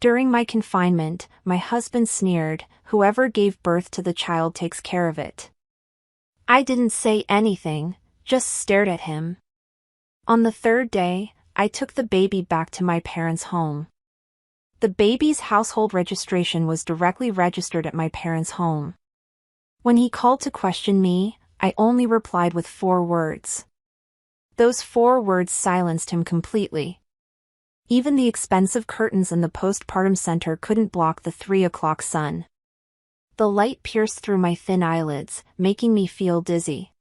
During my confinement, my husband sneered, "Whoever gave birth to the child takes care of it." I didn't say anything, just stared at him. On the third day, I took the baby back to my parents' home. The baby's household registration was directly registered at my parents' home. When he called to question me, I only replied with 4 words. Those 4 words silenced him completely. Even the expensive curtains in the postpartum center couldn't block the 3 o'clock sun. The light pierced through my thin eyelids, making me feel dizzy.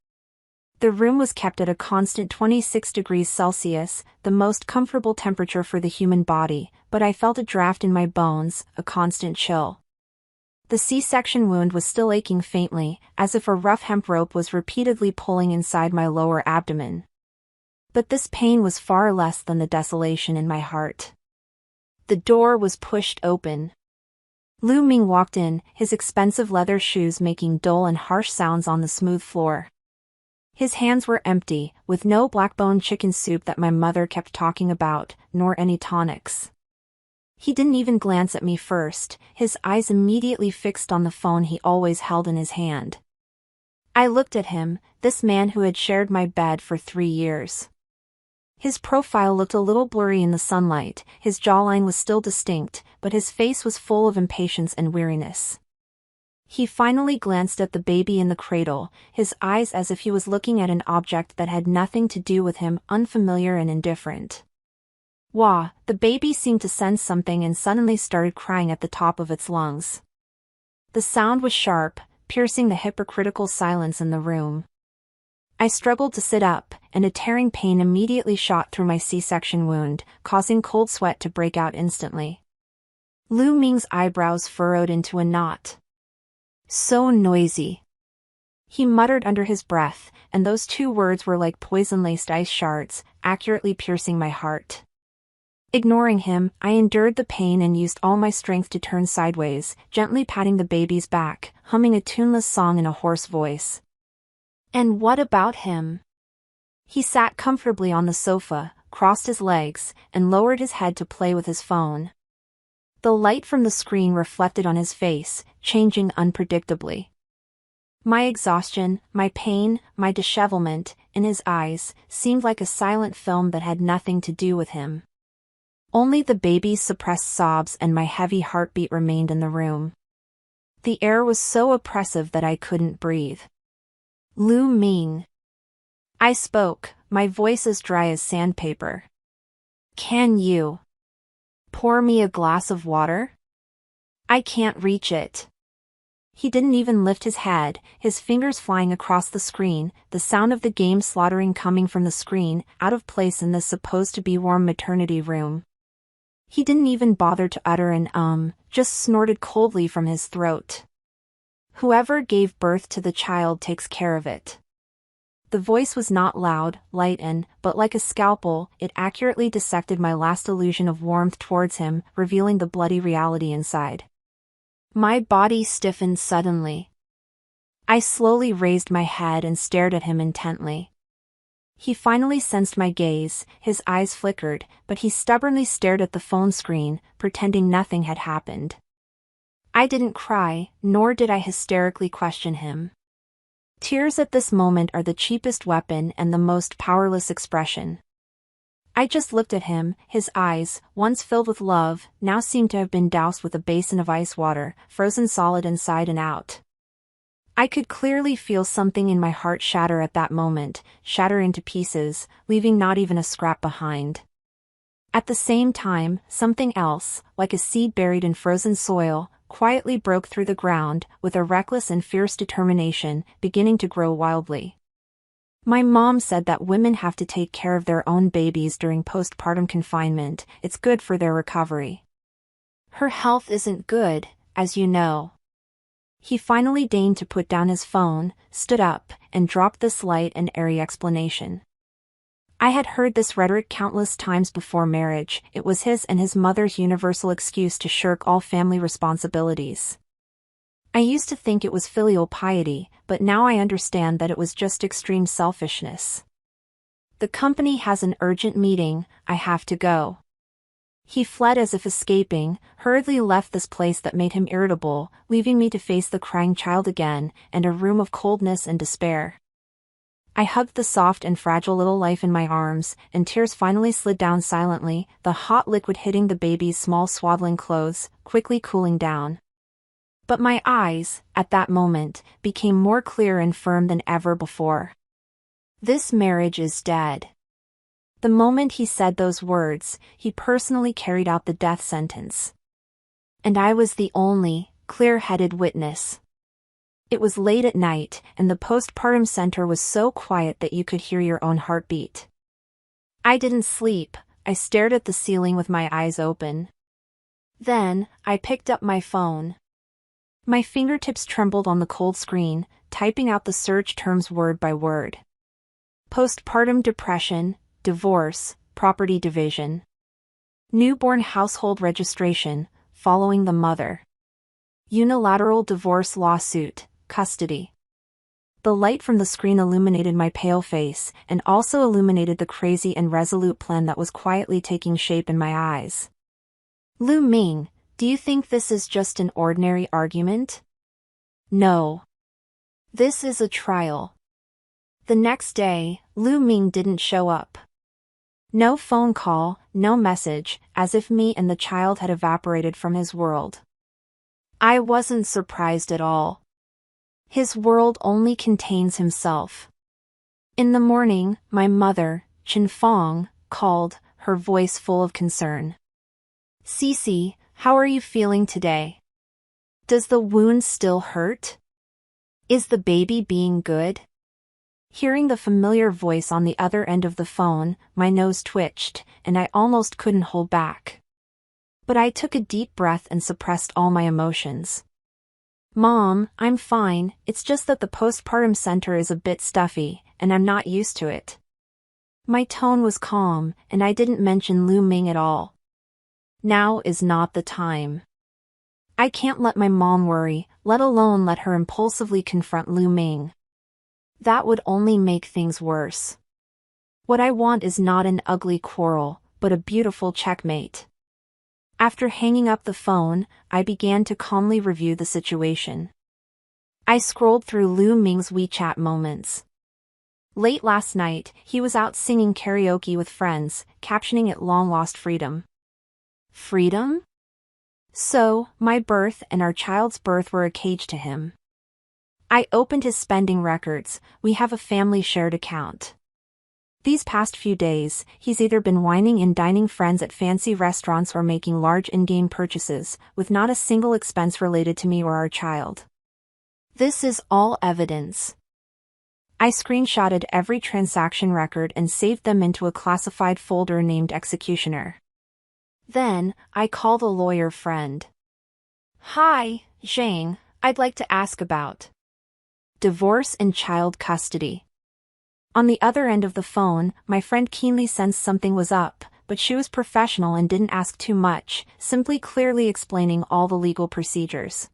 The room was kept at a constant 26 degrees Celsius, the most comfortable temperature for the human body, but I felt a draft in my bones, a constant chill. The C-section wound was still aching faintly, as if a rough hemp rope was repeatedly pulling inside my lower abdomen. But this pain was far less than the desolation in my heart. The door was pushed open. Lu Ming walked in, his expensive leather shoes making dull and harsh sounds on the smooth floor. His hands were empty, with no black-bone chicken soup that my mother kept talking about, nor any tonics. He didn't even glance at me first, his eyes immediately fixed on the phone he always held in his hand. I looked at him, this man who had shared my bed for 3 years. His profile looked a little blurry in the sunlight, his jawline was still distinct, but his face was full of impatience and weariness. He finally glanced at the baby in the cradle, his eyes as if he was looking at an object that had nothing to do with him, unfamiliar and indifferent. Wah, the baby seemed to sense something and suddenly started crying at the top of its lungs. The sound was sharp, piercing the hypocritical silence in the room. I struggled to sit up, and a tearing pain immediately shot through my C-section wound, causing cold sweat to break out instantly. Lu Ming's eyebrows furrowed into a knot. "So noisy," he muttered under his breath, and those 2 words were like poison-laced ice shards, accurately piercing my heart. Ignoring him, I endured the pain and used all my strength to turn sideways, gently patting the baby's back, humming a tuneless song in a hoarse voice. And what about him? He sat comfortably on the sofa, crossed his legs, and lowered his head to play with his phone. The light from the screen reflected on his face, changing unpredictably. My exhaustion, my pain, my dishevelment, in his eyes, seemed like a silent film that had nothing to do with him. Only the baby's suppressed sobs and my heavy heartbeat remained in the room. The air was so oppressive that I couldn't breathe. "Lu Ming." I spoke, my voice as dry as sandpaper. "Can you pour me a glass of water? I can't reach it." He didn't even lift his head, his fingers flying across the screen, the sound of the game slaughtering coming from the screen, out of place in this supposed-to-be warm maternity room. He didn't even bother to utter an just snorted coldly from his throat. "Whoever gave birth to the child takes care of it." The voice was not loud, light but like a scalpel, it accurately dissected my last illusion of warmth towards him, revealing the bloody reality inside. My body stiffened suddenly. I slowly raised my head and stared at him intently. He finally sensed my gaze, his eyes flickered, but he stubbornly stared at the phone screen, pretending nothing had happened. I didn't cry, nor did I hysterically question him. Tears at this moment are the cheapest weapon and the most powerless expression. I just looked at him, his eyes, once filled with love, now seemed to have been doused with a basin of ice water, frozen solid inside and out. I could clearly feel something in my heart shatter at that moment, shatter into pieces, leaving not even a scrap behind. At the same time, something else, like a seed buried in frozen soil, quietly broke through the ground, with a reckless and fierce determination, beginning to grow wildly. My mom said that women have to take care of their own babies during postpartum confinement, it's good for their recovery. Her health isn't good, as you know. He finally deigned to put down his phone, stood up, and dropped this light and airy explanation. I had heard this rhetoric countless times before marriage, it was his and his mother's universal excuse to shirk all family responsibilities. I used to think it was filial piety, but now I understand that it was just extreme selfishness. The company has an urgent meeting, I have to go. He fled as if escaping, hurriedly left this place that made him irritable, leaving me to face the crying child again, and a room of coldness and despair. I hugged the soft and fragile little life in my arms, and tears finally slid down silently, the hot liquid hitting the baby's small swaddling clothes, quickly cooling down. But my eyes, at that moment, became more clear and firm than ever before. This marriage is dead. The moment he said those words, he personally carried out the death sentence. And I was the only, clear-headed witness. It was late at night, and the postpartum center was so quiet that you could hear your own heartbeat. I didn't sleep, I stared at the ceiling with my eyes open. Then, I picked up my phone. My fingertips trembled on the cold screen, typing out the search terms word by word. Postpartum depression, divorce, property division. Newborn household registration, following the mother. Unilateral divorce lawsuit, custody. The light from the screen illuminated my pale face, and also illuminated the crazy and resolute plan that was quietly taking shape in my eyes. Lu Ming, do you think this is just an ordinary argument? No. This is a trial. The next day, Lu Ming didn't show up. No phone call, no message, as if me and the child had evaporated from his world. I wasn't surprised at all. His world only contains himself. In the morning, my mother, Chen Fong, called, her voice full of concern. Cece, how are you feeling today? Does the wound still hurt? Is the baby being good? Hearing the familiar voice on the other end of the phone, my nose twitched, and I almost couldn't hold back. But I took a deep breath and suppressed all my emotions. Mom, I'm fine, it's just that the postpartum center is a bit stuffy, and I'm not used to it. My tone was calm, and I didn't mention Lu Ming at all. Now is not the time. I can't let my mom worry, let alone let her impulsively confront Lu Ming. That would only make things worse. What I want is not an ugly quarrel, but a beautiful checkmate. After hanging up the phone, I began to calmly review the situation. I scrolled through Lu Ming's WeChat moments. Late last night, he was out singing karaoke with friends, captioning it "Long Lost Freedom." Freedom? So, my birth and our child's birth were a cage to him. I opened his spending records. We have a family shared account. These past few days, he's either been whining and dining friends at fancy restaurants or making large in-game purchases, with not a single expense related to me or our child. This is all evidence. I screenshotted every transaction record and saved them into a classified folder named Executioner. Then, I called a lawyer friend. Hi, Zhang, I'd like to ask about divorce and child custody. On the other end of the phone, my friend keenly sensed something was up, but she was professional and didn't ask too much, simply clearly explaining all the legal procedures.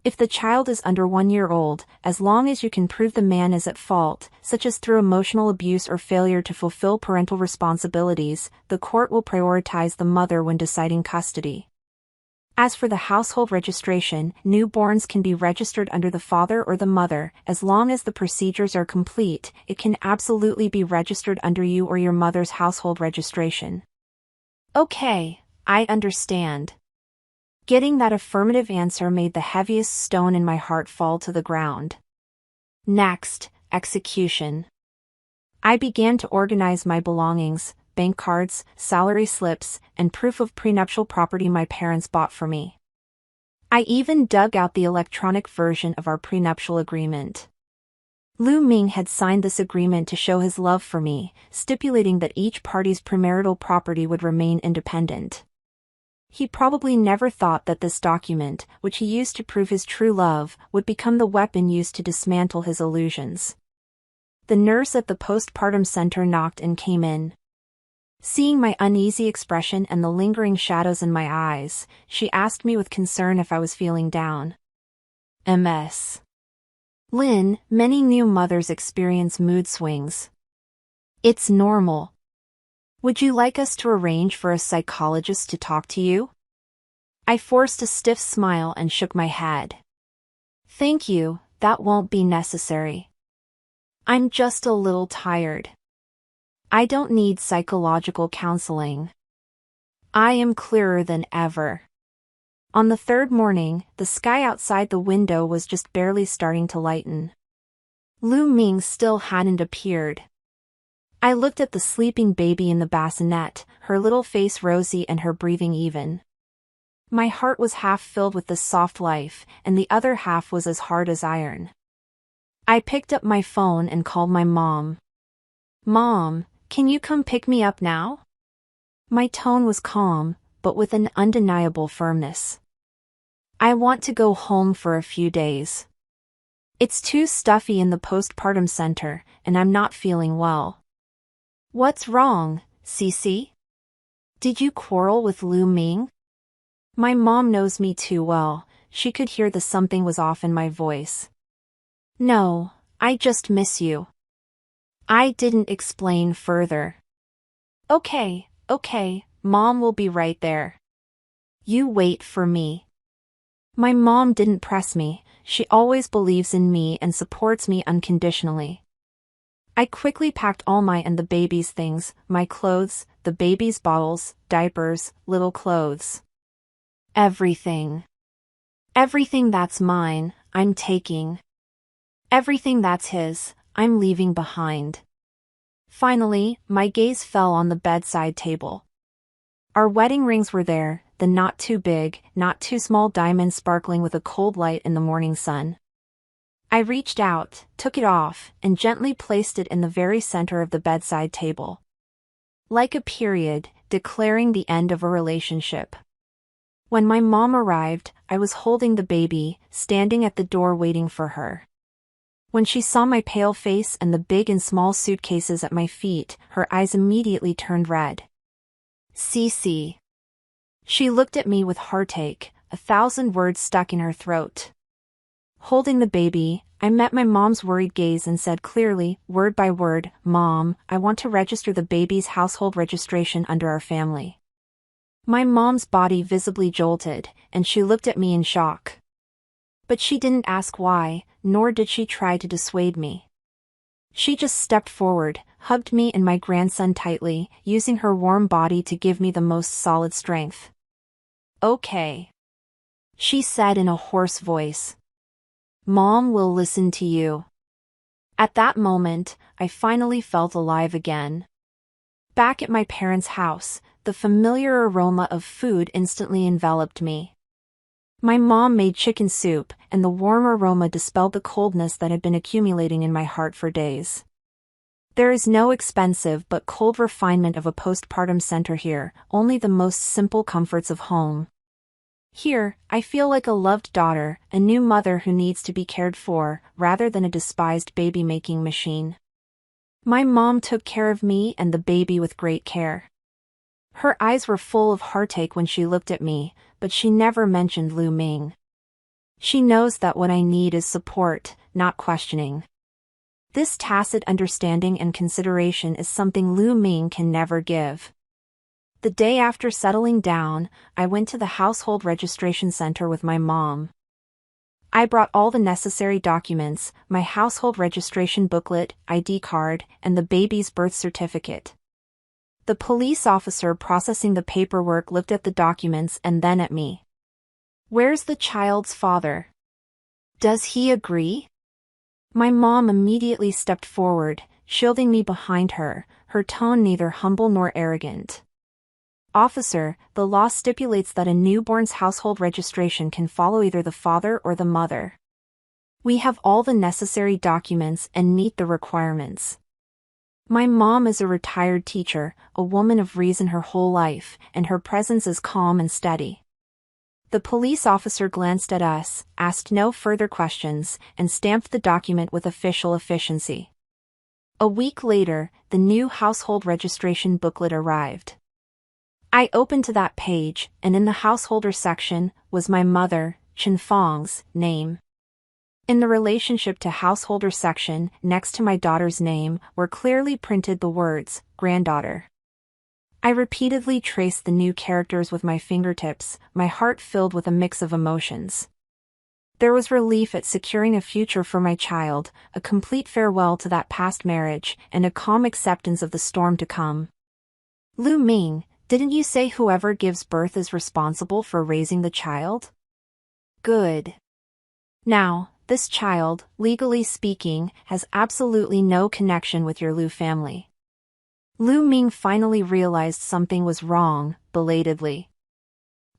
If the child is under 1 year old, as long as you can prove the man is at fault, such as through emotional abuse or failure to fulfill parental responsibilities, the court will prioritize the mother when deciding custody. As for the household registration, newborns can be registered under the father or the mother. As long as the procedures are complete, it can absolutely be registered under you or your mother's household registration. Okay, I understand. Getting that affirmative answer made the heaviest stone in my heart fall to the ground. Next, execution. I began to organize my belongings, bank cards, salary slips, and proof of prenuptial property my parents bought for me. I even dug out the electronic version of our prenuptial agreement. Lu Ming had signed this agreement to show his love for me, stipulating that each party's premarital property would remain independent. He probably never thought that this document, which he used to prove his true love, would become the weapon used to dismantle his illusions. The nurse at the postpartum center knocked and came in. Seeing my uneasy expression and the lingering shadows in my eyes, she asked me with concern if I was feeling down. MS. Lynn, many new mothers experience mood swings. It's normal. Would you like us to arrange for a psychologist to talk to you? I forced a stiff smile and shook my head. Thank you, that won't be necessary. I'm just a little tired. I don't need psychological counseling. I am clearer than ever. On the third morning, the sky outside the window was just barely starting to lighten. Lu Ming still hadn't appeared. I looked at the sleeping baby in the bassinet, her little face rosy and her breathing even. My heart was half filled with this soft life, and the other half was as hard as iron. I picked up my phone and called my mom. Mom, can you come pick me up now? My tone was calm, but with an undeniable firmness. I want to go home for a few days. It's too stuffy in the postpartum center, and I'm not feeling well. What's wrong, Cece? Did you quarrel with Lu Ming? My mom knows me too well, she could hear the something was off in my voice. No, I just miss you. I didn't explain further. Okay, Mom will be right there. You wait for me. My mom didn't press me, she always believes in me and supports me unconditionally. I quickly packed all my and the baby's things, my clothes, the baby's bottles, diapers, little clothes. Everything. Everything that's mine, I'm taking. Everything that's his, I'm leaving behind. Finally, my gaze fell on the bedside table. Our wedding rings were there, the not too big, not too small diamond sparkling with a cold light in the morning sun. I reached out, took it off, and gently placed it in the very center of the bedside table. Like a period, declaring the end of a relationship. When my mom arrived, I was holding the baby, standing at the door waiting for her. When she saw my pale face and the big and small suitcases at my feet, her eyes immediately turned red. Cece. She looked at me with heartache, 1,000 words stuck in her throat. Holding the baby, I met my mom's worried gaze and said clearly, word by word, Mom, I want to register the baby's household registration under our family. My mom's body visibly jolted, and she looked at me in shock. But she didn't ask why, nor did she try to dissuade me. She just stepped forward, hugged me and my grandson tightly, using her warm body to give me the most solid strength. Okay. She said in a hoarse voice. Mom will listen to you. At that moment, I finally felt alive again. Back at my parents' house, the familiar aroma of food instantly enveloped me. My mom made chicken soup, and the warm aroma dispelled the coldness that had been accumulating in my heart for days. There is no expensive but cold refinement of a postpartum center here, only the most simple comforts of home. Here, I feel like a loved daughter, a new mother who needs to be cared for, rather than a despised baby-making machine. My mom took care of me and the baby with great care. Her eyes were full of heartache when she looked at me, but she never mentioned Lu Ming. She knows that what I need is support, not questioning. This tacit understanding and consideration is something Lu Ming can never give. The day after settling down, I went to the household registration center with my mom. I brought all the necessary documents, my household registration booklet, ID card, and the baby's birth certificate. The police officer processing the paperwork looked at the documents and then at me. Where's the child's father? Does he agree? My mom immediately stepped forward, shielding me behind her, her tone neither humble nor arrogant. Officer, the law stipulates that a newborn's household registration can follow either the father or the mother. We have all the necessary documents and meet the requirements. My mom is a retired teacher, a woman of reason her whole life, and her presence is calm and steady. The police officer glanced at us, asked no further questions, and stamped the document with official efficiency. A week later, the new household registration booklet arrived. I opened to that page, and in the householder section, was my mother, Chen Fong's, name. In the relationship to householder section, next to my daughter's name, were clearly printed the words, granddaughter. I repeatedly traced the new characters with my fingertips, my heart filled with a mix of emotions. There was relief at securing a future for my child, a complete farewell to that past marriage, and a calm acceptance of the storm to come. Lu Ming, didn't you say whoever gives birth is responsible for raising the child? Good. Now, this child, legally speaking, has absolutely no connection with your Lu family. Lu Ming finally realized something was wrong, belatedly.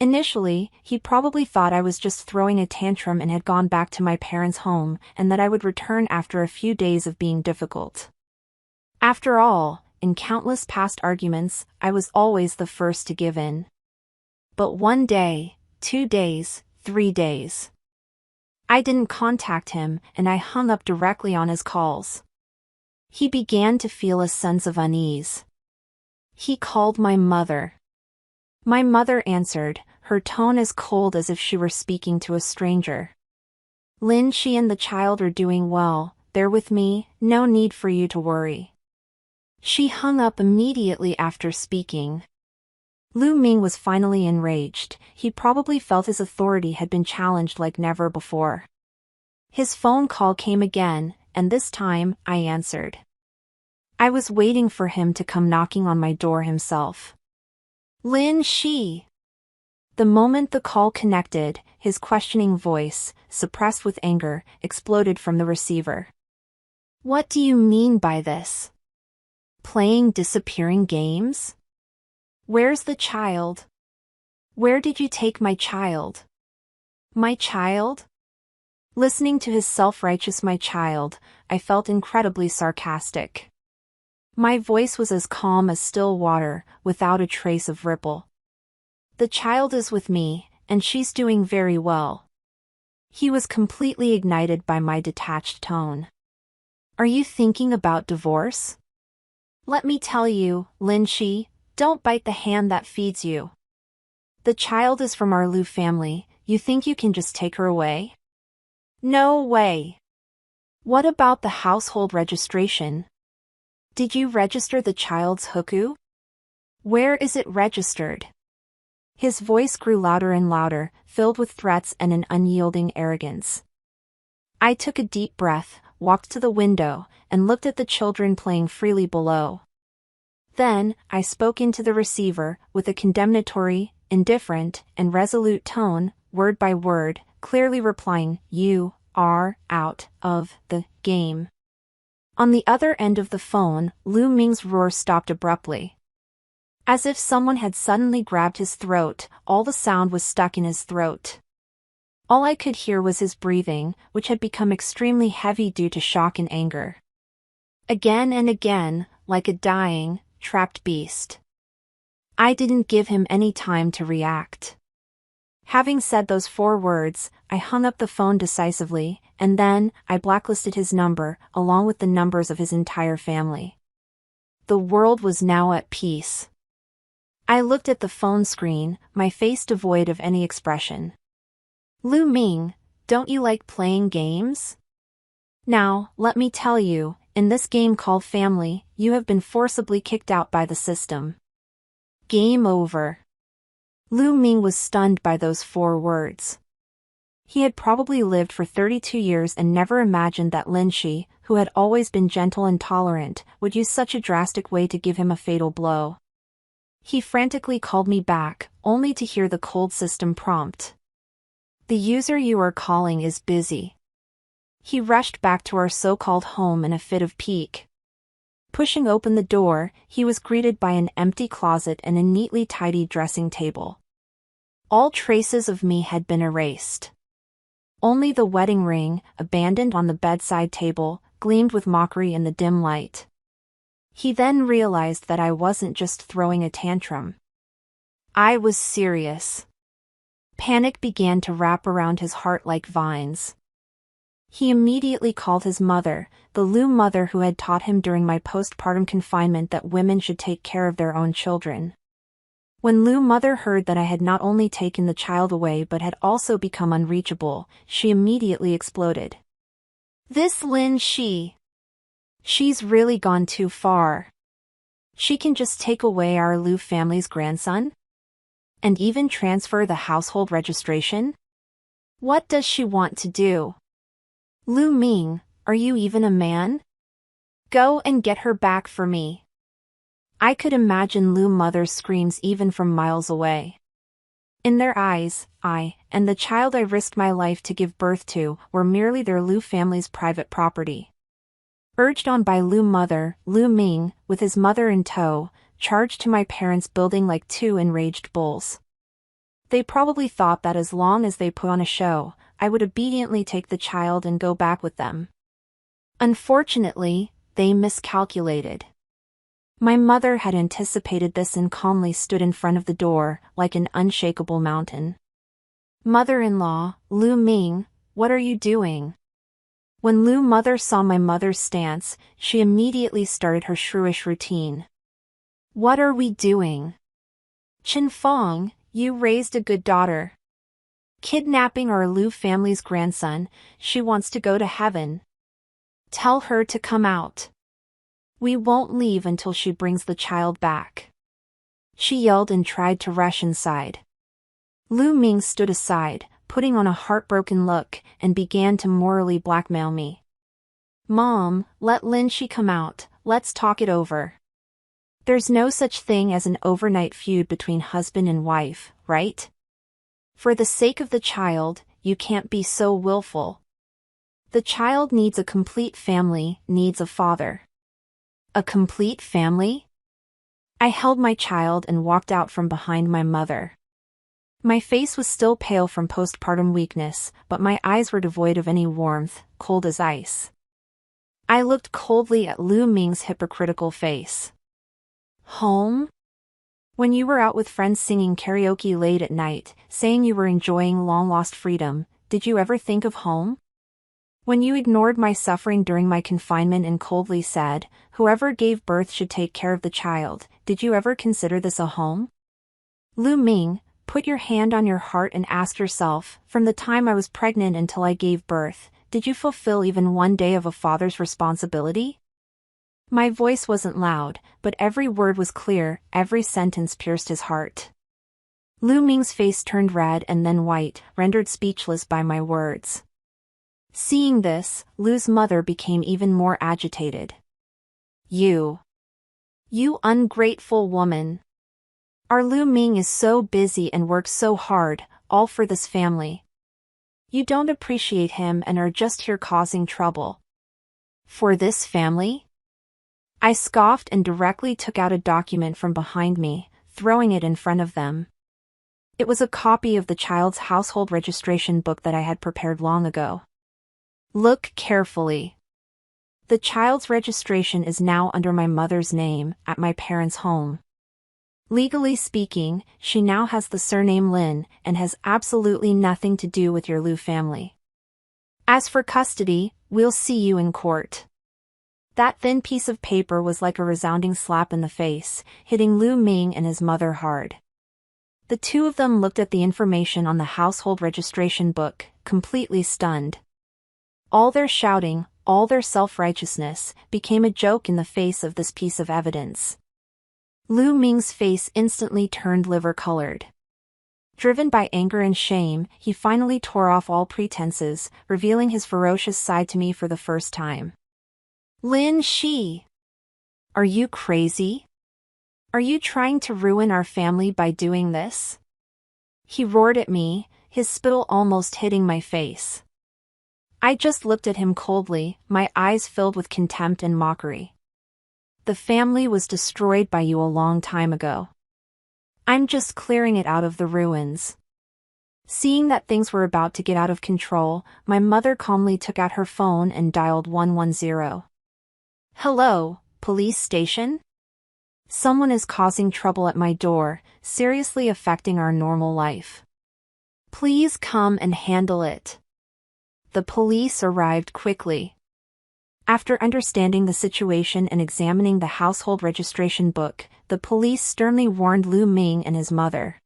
Initially, he probably thought I was just throwing a tantrum and had gone back to my parents' home, and that I would return after a few days of being difficult. After all, in countless past arguments, I was always the first to give in. But 1 day, 2 days, 3 days. I didn't contact him, and I hung up directly on his calls. He began to feel a sense of unease. He called my mother. My mother answered, her tone as cold as if she were speaking to a stranger. Lin, she and the child are doing well, they're with me, no need for you to worry. She hung up immediately after speaking. Lu Ming was finally enraged. He probably felt his authority had been challenged like never before. His phone call came again, and this time, I answered. I was waiting for him to come knocking on my door himself. Lin Shi. The moment the call connected, his questioning voice, suppressed with anger, exploded from the receiver. What do you mean by this? Playing disappearing games? Where's the child? Where did you take my child? My child? Listening to his self-righteous "my child," I felt incredibly sarcastic. My voice was as calm as still water, without a trace of ripple. The child is with me, and she's doing very well. He was completely ignited by my detached tone. Are you thinking about divorce? Let me tell you, Lin Shi, don't bite the hand that feeds you. The child is from our Lu family, you think you can just take her away? No way. What about the household registration? Did you register the child's hukou? Where is it registered? His voice grew louder and louder, filled with threats and an unyielding arrogance. I took a deep breath, walked to the window, and looked at the children playing freely below. Then, I spoke into the receiver, with a condemnatory, indifferent, and resolute tone, word by word, clearly replying, "You are out of the game." On the other end of the phone, Lu Ming's roar stopped abruptly. As if someone had suddenly grabbed his throat, all the sound was stuck in his throat. All I could hear was his breathing, which had become extremely heavy due to shock and anger. Again and again, like a dying, trapped beast. I didn't give him any time to react. Having said those 4 words, I hung up the phone decisively, and then, I blacklisted his number, along with the numbers of his entire family. The world was now at peace. I looked at the phone screen, my face devoid of any expression. Lu Ming, don't you like playing games? Now, let me tell you, in this game called family, you have been forcibly kicked out by the system. Game over. Lu Ming was stunned by those 4 words. He had probably lived for 32 years and never imagined that Lin Shi, who had always been gentle and tolerant, would use such a drastic way to give him a fatal blow. He frantically called me back, only to hear the cold system prompt. The user you are calling is busy. He rushed back to our so-called home in a fit of pique. Pushing open the door, he was greeted by an empty closet and a neatly tidied dressing table. All traces of me had been erased. Only the wedding ring, abandoned on the bedside table, gleamed with mockery in the dim light. He then realized that I wasn't just throwing a tantrum. I was serious. Panic began to wrap around his heart like vines. He immediately called his mother, the Lu mother who had taught him during my postpartum confinement that women should take care of their own children. When Lu mother heard that I had not only taken the child away but had also become unreachable, she immediately exploded. This Lin Shi. She's really gone too far. She can just take away our Lu family's grandson? And even transfer the household registration? What does she want to do? Lu Ming, are you even a man? Go and get her back for me. I could imagine Lu mother's screams even from miles away. In their eyes, I, and the child I risked my life to give birth to, were merely their Lu family's private property. Urged on by Lu mother, Lu Ming, with his mother in tow, charged to my parents' building like two enraged bulls. They probably thought that as long as they put on a show, I would obediently take the child and go back with them. Unfortunately, they miscalculated. My mother had anticipated this and calmly stood in front of the door, like an unshakable mountain. Mother-in-law, Lu Ming, what are you doing? When Lu mother saw my mother's stance, she immediately started her shrewish routine. What are we doing? Chen Fong, you raised a good daughter. Kidnapping our Lu family's grandson, she wants to go to heaven. Tell her to come out. We won't leave until she brings the child back. She yelled and tried to rush inside. Lu Ming stood aside, putting on a heartbroken look, and began to morally blackmail me. Mom, let Lin Shi come out, let's talk it over. There's no such thing as an overnight feud between husband and wife, right? For the sake of the child, you can't be so willful. The child needs a complete family, needs a father. A complete family? I held my child and walked out from behind my mother. My face was still pale from postpartum weakness, but my eyes were devoid of any warmth, cold as ice. I looked coldly at Lu Ming's hypocritical face. Home? When you were out with friends singing karaoke late at night, saying you were enjoying long-lost freedom, did you ever think of home? When you ignored my suffering during my confinement and coldly said, whoever gave birth should take care of the child, did you ever consider this a home? Lu Ming, put your hand on your heart and ask yourself, from the time I was pregnant until I gave birth, did you fulfill even one day of a father's responsibility? My voice wasn't loud, but every word was clear, every sentence pierced his heart. Lu Ming's face turned red and then white, rendered speechless by my words. Seeing this, Lu's mother became even more agitated. You ungrateful woman. Our Lu Ming is so busy and works so hard, all for this family. You don't appreciate him and are just here causing trouble. For this family? I scoffed and directly took out a document from behind me, throwing it in front of them. It was a copy of the child's household registration book that I had prepared long ago. Look carefully. The child's registration is now under my mother's name, at my parents' home. Legally speaking, she now has the surname Lin, and has absolutely nothing to do with your Lu family. As for custody, we'll see you in court. That thin piece of paper was like a resounding slap in the face, hitting Lu Ming and his mother hard. The two of them looked at the information on the household registration book, completely stunned. All their shouting, all their self-righteousness, became a joke in the face of this piece of evidence. Lu Ming's face instantly turned liver-colored. Driven by anger and shame, he finally tore off all pretenses, revealing his ferocious side to me for the first time. Lin Shi! Are you crazy? Are you trying to ruin our family by doing this? He roared at me, his spittle almost hitting my face. I just looked at him coldly, my eyes filled with contempt and mockery. The family was destroyed by you a long time ago. I'm just clearing it out of the ruins. Seeing that things were about to get out of control, my mother calmly took out her phone and dialed 110. Hello, police station? Someone is causing trouble at my door, seriously affecting our normal life. Please come and handle it. The police arrived quickly. After understanding the situation and examining the household registration book, the police sternly warned Lu Ming and his mother.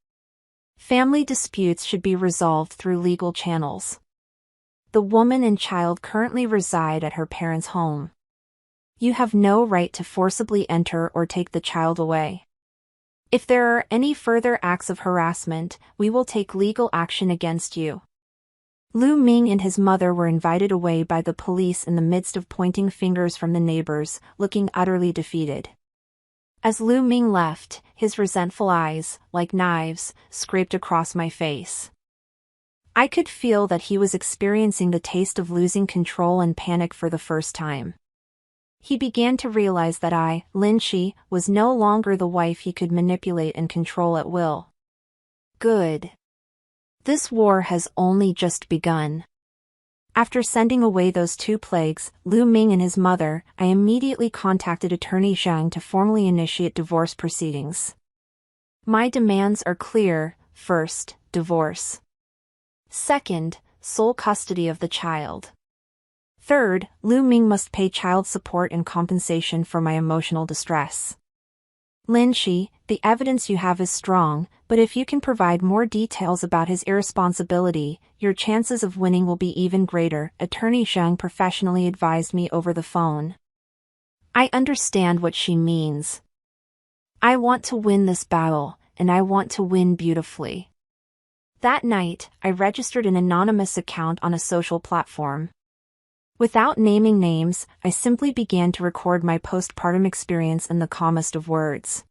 Family disputes should be resolved through legal channels. The woman and child currently reside at her parents' home. You have no right to forcibly enter or take the child away. If there are any further acts of harassment, we will take legal action against you. Lu Ming and his mother were invited away by the police in the midst of pointing fingers from the neighbors, looking utterly defeated. As Lu Ming left, his resentful eyes, like knives, scraped across my face. I could feel that he was experiencing the taste of losing control and panic for the first time. He began to realize that I, Lin Shi, was no longer the wife he could manipulate and control at will. Good. This war has only just begun. After sending away those two plagues, Lu Ming and his mother, I immediately contacted attorney Zhang to formally initiate divorce proceedings. My demands are clear: first, divorce. Second, sole custody of the child. Third, Lu Ming must pay child support and compensation for my emotional distress. Lin Shi, the evidence you have is strong, but if you can provide more details about his irresponsibility, your chances of winning will be even greater, Attorney Zhang professionally advised me over the phone. I understand what she means. I want to win this battle, and I want to win beautifully. That night, I registered an anonymous account on a social platform. Without naming names, I simply began to record my postpartum experience in the calmest of words.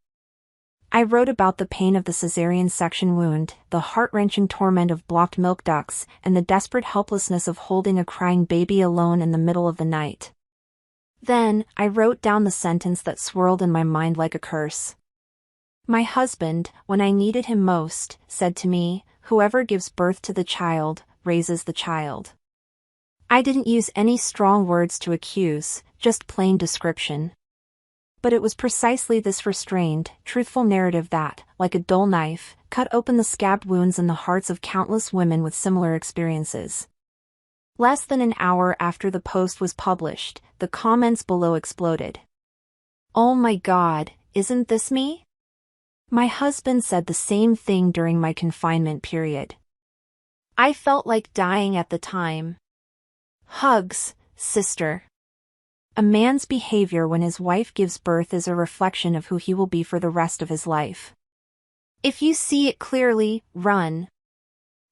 I wrote about the pain of the cesarean section wound, the heart-wrenching torment of blocked milk ducts, and the desperate helplessness of holding a crying baby alone in the middle of the night. Then, I wrote down the sentence that swirled in my mind like a curse. My husband, when I needed him most, said to me, "Whoever gives birth to the child, raises the child." I didn't use any strong words to accuse, just plain description. But it was precisely this restrained, truthful narrative that, like a dull knife, cut open the scabbed wounds in the hearts of countless women with similar experiences. Less than an hour after the post was published, the comments below exploded. "Oh my God, isn't this me? My husband said the same thing during my confinement period. I felt like dying at the time. Hugs, sister." A man's behavior when his wife gives birth is a reflection of who he will be for the rest of his life. If you see it clearly, run.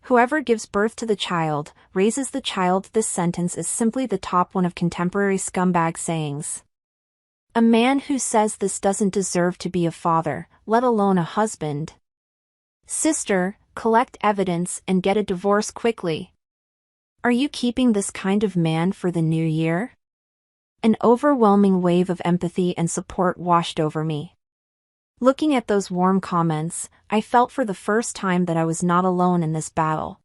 Whoever gives birth to the child, raises the child. This sentence is simply the top one of contemporary scumbag sayings. A man who says this doesn't deserve to be a father, let alone a husband. Sister, collect evidence and get a divorce quickly. Are you keeping this kind of man for the new year? An overwhelming wave of empathy and support washed over me. Looking at those warm comments, I felt for the first time that I was not alone in this battle.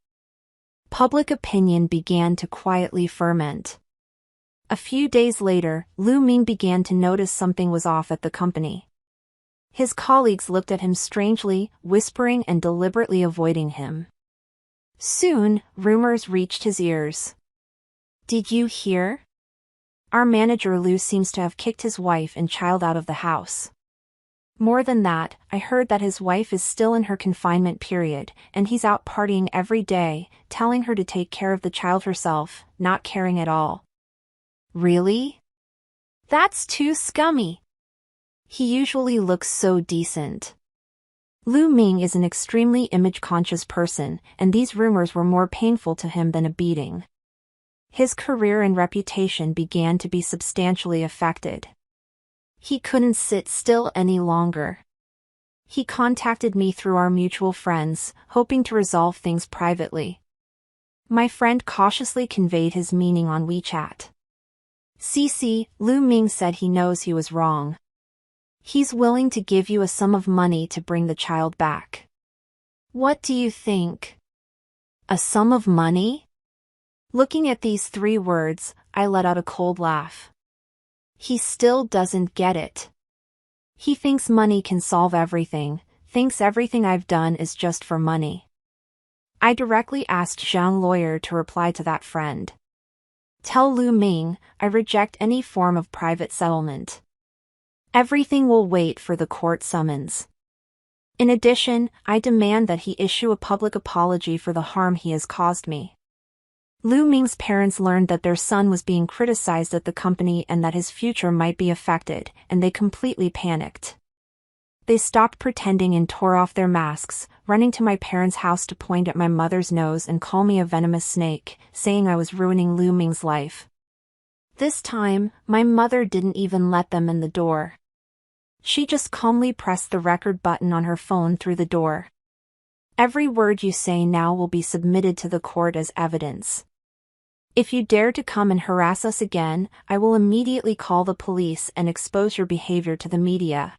Public opinion began to quietly ferment. A few days later, Lu Ming began to notice something was off at the company. His colleagues looked at him strangely, whispering and deliberately avoiding him. Soon, rumors reached his ears. "Did you hear? Our manager Lu seems to have kicked his wife and child out of the house. More than that, I heard that his wife is still in her confinement period, and he's out partying every day, telling her to take care of the child herself, not caring at all." Really? That's too scummy. He usually looks so decent. Lu Ming is an extremely image-conscious person, and these rumors were more painful to him than a beating. His career and reputation began to be substantially affected. He couldn't sit still any longer. He contacted me through our mutual friends, hoping to resolve things privately. My friend cautiously conveyed his meaning on WeChat. "CC, Lu Ming said he knows he was wrong. He's willing to give you a sum of money to bring the child back. What do you think?" A sum of money? Looking at these 3 words, I let out a cold laugh. He still doesn't get it. He thinks money can solve everything, thinks everything I've done is just for money. I directly asked Zhang lawyer to reply to that friend. "Tell Lu Ming, I reject any form of private settlement. Everything will wait for the court summons. In addition, I demand that he issue a public apology for the harm he has caused me." Lu Ming's parents learned that their son was being criticized at the company and that his future might be affected, and they completely panicked. They stopped pretending and tore off their masks, running to my parents' house to point at my mother's nose and call me a venomous snake, saying I was ruining Lu Ming's life. This time, my mother didn't even let them in the door. She just calmly pressed the record button on her phone through the door. Every word you say now will be submitted to the court as evidence. If you dare to come and harass us again, I will immediately call the police and expose your behavior to the media.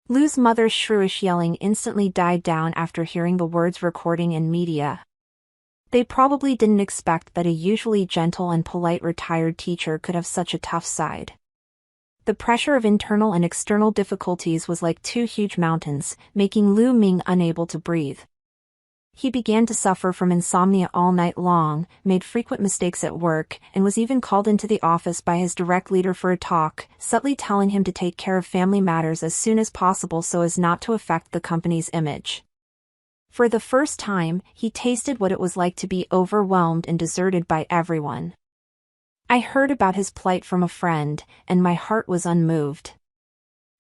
Lu's mother's shrewish yelling instantly died down after hearing the words recording in media. They probably didn't expect that a usually gentle and polite retired teacher could have such a tough side. The pressure of internal and external difficulties was like two huge mountains, making Lu Ming unable to breathe. He began to suffer from insomnia all night long, made frequent mistakes at work, and was even called into the office by his direct leader for a talk, subtly telling him to take care of family matters as soon as possible so as not to affect the company's image. For the first time, he tasted what it was like to be overwhelmed and deserted by everyone. I heard about his plight from a friend, and my heart was unmoved.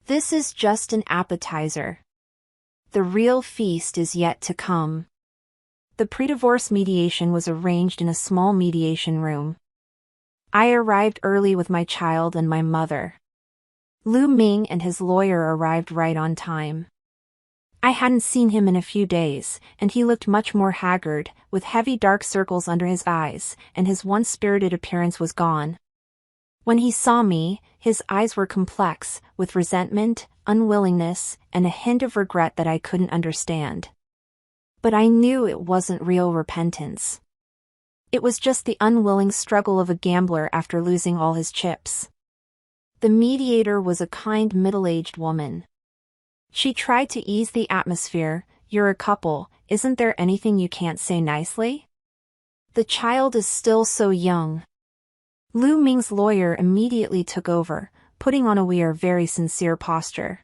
This is just an appetizer. The real feast is yet to come. The pre-divorce mediation was arranged in a small mediation room. I arrived early with my child and my mother. Lu Ming and his lawyer arrived right on time. I hadn't seen him in a few days, and he looked much more haggard, with heavy dark circles under his eyes, and his once spirited appearance was gone. When he saw me, his eyes were complex, with resentment, unwillingness, and a hint of regret that I couldn't understand. But I knew it wasn't real repentance. It was just the unwilling struggle of a gambler after losing all his chips. The mediator was a kind middle-aged woman. She tried to ease the atmosphere. You're a couple, isn't there anything you can't say nicely? The child is still so young. Lu Ming's lawyer immediately took over, putting on a "we are very sincere" posture.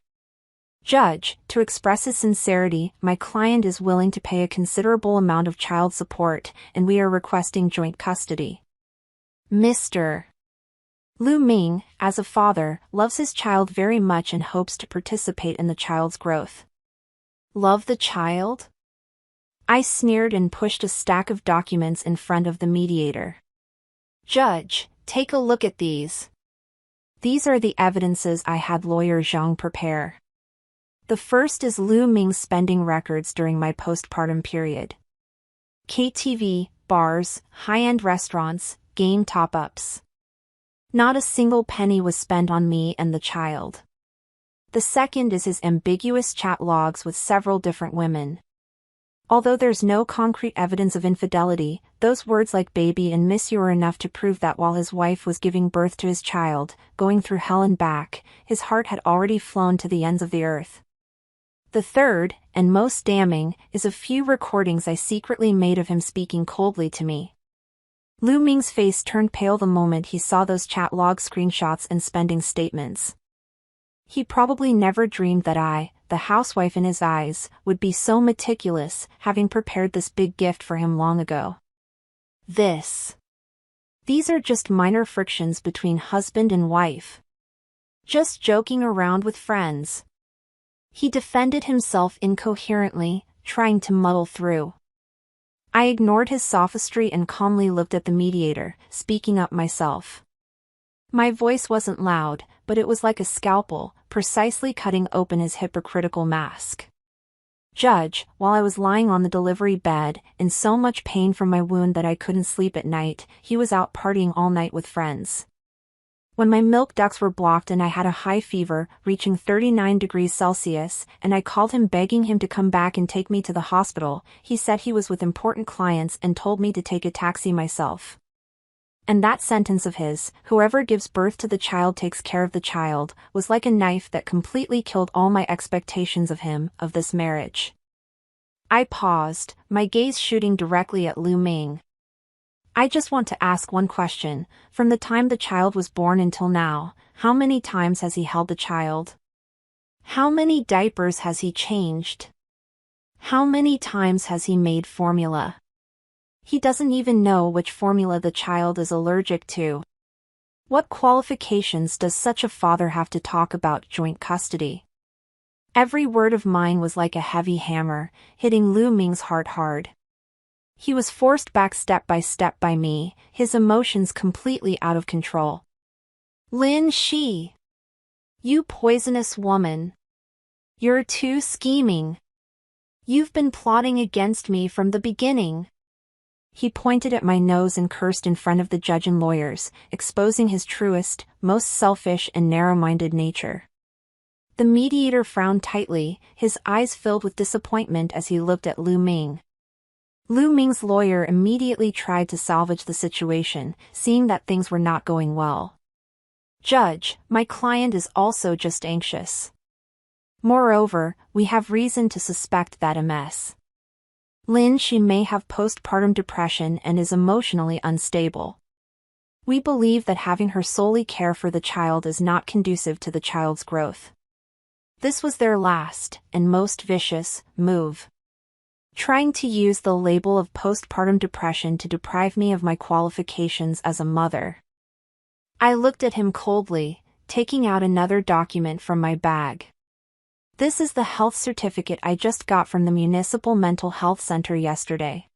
Judge, to express his sincerity, my client is willing to pay a considerable amount of child support, and we are requesting joint custody. Mr. Lu Ming, as a father, loves his child very much and hopes to participate in the child's growth. Love the child? I sneered and pushed a stack of documents in front of the mediator. Judge, take a look at these. These are the evidences I had lawyer Zhang prepare. The first is Lu Ming's spending records during my postpartum period. KTV, bars, high-end restaurants, game top-ups. Not a single penny was spent on me and the child. The second is his ambiguous chat logs with several different women. Although there's no concrete evidence of infidelity, those words like baby and miss you are enough to prove that while his wife was giving birth to his child, going through hell and back, his heart had already flown to the ends of the earth. The third, and most damning, is a few recordings I secretly made of him speaking coldly to me. Lu Ming's face turned pale the moment he saw those chat log screenshots and spending statements. He probably never dreamed that I, the housewife in his eyes, would be so meticulous, having prepared this big gift for him long ago. These are just minor frictions between husband and wife. Just joking around with friends. He defended himself incoherently, trying to muddle through. I ignored his sophistry and calmly looked at the mediator, speaking up myself. My voice wasn't loud, but it was like a scalpel, precisely cutting open his hypocritical mask. Judge, while I was lying on the delivery bed, in so much pain from my wound that I couldn't sleep at night, he was out partying all night with friends. When my milk ducts were blocked and I had a high fever, reaching 39 degrees Celsius, and I called him begging him to come back and take me to the hospital, he said he was with important clients and told me to take a taxi myself. And that sentence of his, "Whoever gives birth to the child takes care of the child," was like a knife that completely killed all my expectations of him, of this marriage. I paused, my gaze shooting directly at Lu Ming. I just want to ask one question. From the time the child was born until now, how many times has he held the child? How many diapers has he changed? How many times has he made formula? He doesn't even know which formula the child is allergic to. What qualifications does such a father have to talk about joint custody? Every word of mine was like a heavy hammer, hitting Lu Ming's heart hard. He was forced back step by me, his emotions completely out of control. Lin Shi! You poisonous woman! You're too scheming! You've been plotting against me from the beginning. He pointed at my nose and cursed in front of the judge and lawyers, exposing his truest, most selfish and narrow-minded nature. The mediator frowned tightly, his eyes filled with disappointment as he looked at Lu Ming. Lu Ming's lawyer immediately tried to salvage the situation, seeing that things were not going well. Judge, my client is also just anxious. Moreover, we have reason to suspect that MS. Lin Shi may have postpartum depression and is emotionally unstable. We believe that having her solely care for the child is not conducive to the child's growth. This was their last, and most vicious, move. Trying to use the label of postpartum depression to deprive me of my qualifications as a mother. I looked at him coldly, taking out another document from my bag. This is the health certificate I just got from the Municipal Mental Health Center yesterday.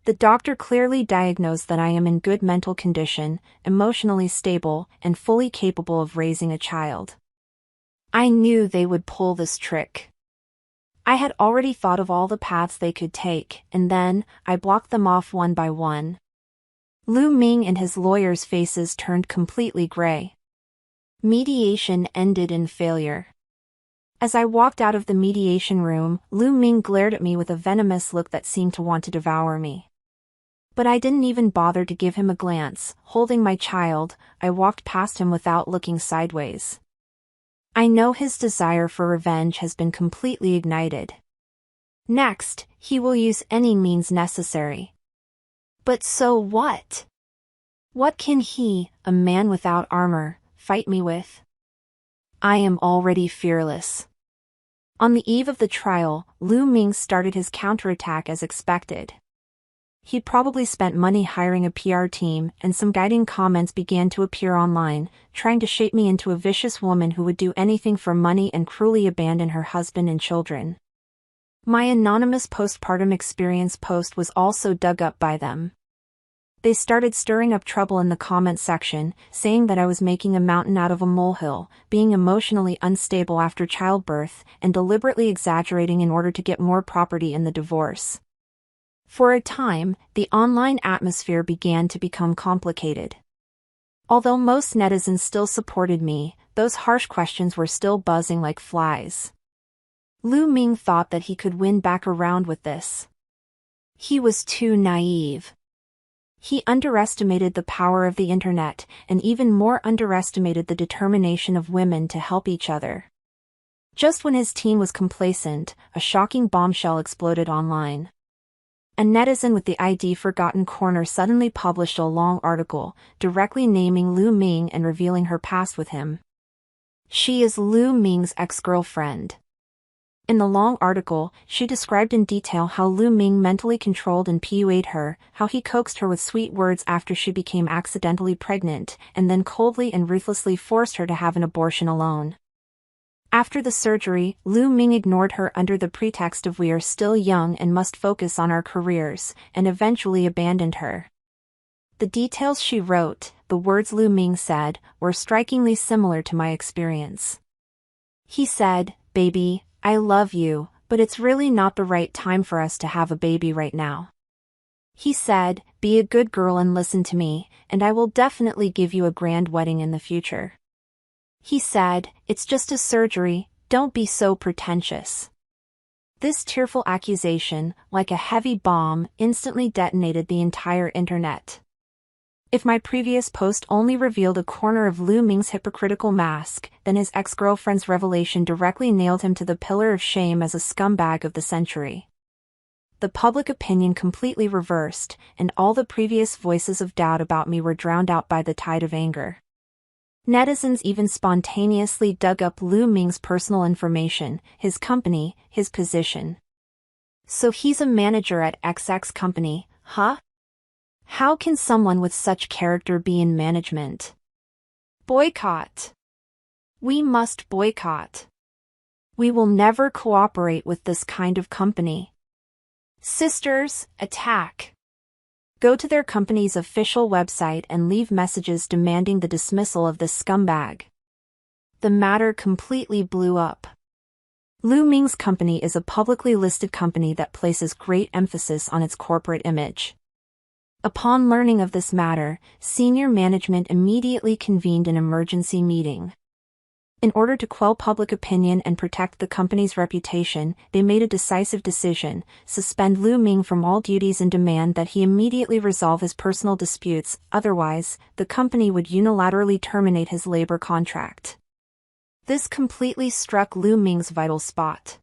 The doctor clearly diagnosed that I am in good mental condition, emotionally stable, and fully capable of raising a child. I knew they would pull this trick. I had already thought of all the paths they could take, and then, I blocked them off one by one. Lu Ming and his lawyers' faces turned completely gray. Mediation ended in failure. As I walked out of the mediation room, Lu Ming glared at me with a venomous look that seemed to want to devour me. But I didn't even bother to give him a glance. Holding my child, I walked past him without looking sideways. I know his desire for revenge has been completely ignited. Next, he will use any means necessary. But so what? What can he, a man without armor, fight me with? I am already fearless. On the eve of the trial, Lu Ming started his counterattack as expected. He probably spent money hiring a PR team, and some guiding comments began to appear online, trying to shape me into a vicious woman who would do anything for money and cruelly abandon her husband and children. My anonymous postpartum experience post was also dug up by them. They started stirring up trouble in the comment section, saying that I was making a mountain out of a molehill, being emotionally unstable after childbirth, and deliberately exaggerating in order to get more property in the divorce. For a time, the online atmosphere began to become complicated. Although most netizens still supported me, those harsh questions were still buzzing like flies. Lu Ming thought that he could win back around with this. He was too naive. He underestimated the power of the internet, and even more underestimated the determination of women to help each other. Just when his team was complacent, a shocking bombshell exploded online. A netizen with the ID Forgotten Corner suddenly published a long article, directly naming Lu Ming and revealing her past with him. She is Lu Ming's ex-girlfriend. In the long article, she described in detail how Lu Ming mentally controlled and PUA'd her, how he coaxed her with sweet words after she became accidentally pregnant, and then coldly and ruthlessly forced her to have an abortion alone. After the surgery, Lu Ming ignored her under the pretext of we are still young and must focus on our careers, and eventually abandoned her. The details she wrote, the words Lu Ming said, were strikingly similar to my experience. He said, "Baby, I love you, but it's really not the right time for us to have a baby right now." He said, "Be a good girl and listen to me, and I will definitely give you a grand wedding in the future." He said, "It's just a surgery, don't be so pretentious." This tearful accusation, like a heavy bomb, instantly detonated the entire internet. If my previous post only revealed a corner of Lu Ming's hypocritical mask, then his ex-girlfriend's revelation directly nailed him to the pillar of shame as a scumbag of the century. The public opinion completely reversed, and all the previous voices of doubt about me were drowned out by the tide of anger. Netizens even spontaneously dug up Lu Ming's personal information, his company, his position. "So he's a manager at XX company, huh?" How can someone with such character be in management? Boycott. We must boycott. We will never cooperate with this kind of company. Sisters, attack. Go to their company's official website and leave messages demanding the dismissal of this scumbag. The matter completely blew up. Lu Ming's company is a publicly listed company that places great emphasis on its corporate image. Upon learning of this matter, senior management immediately convened an emergency meeting. In order to quell public opinion and protect the company's reputation, they made a decisive decision: suspend Lu Ming from all duties and demand that he immediately resolve his personal disputes, otherwise, the company would unilaterally terminate his labor contract. This completely struck Lu Ming's vital spot.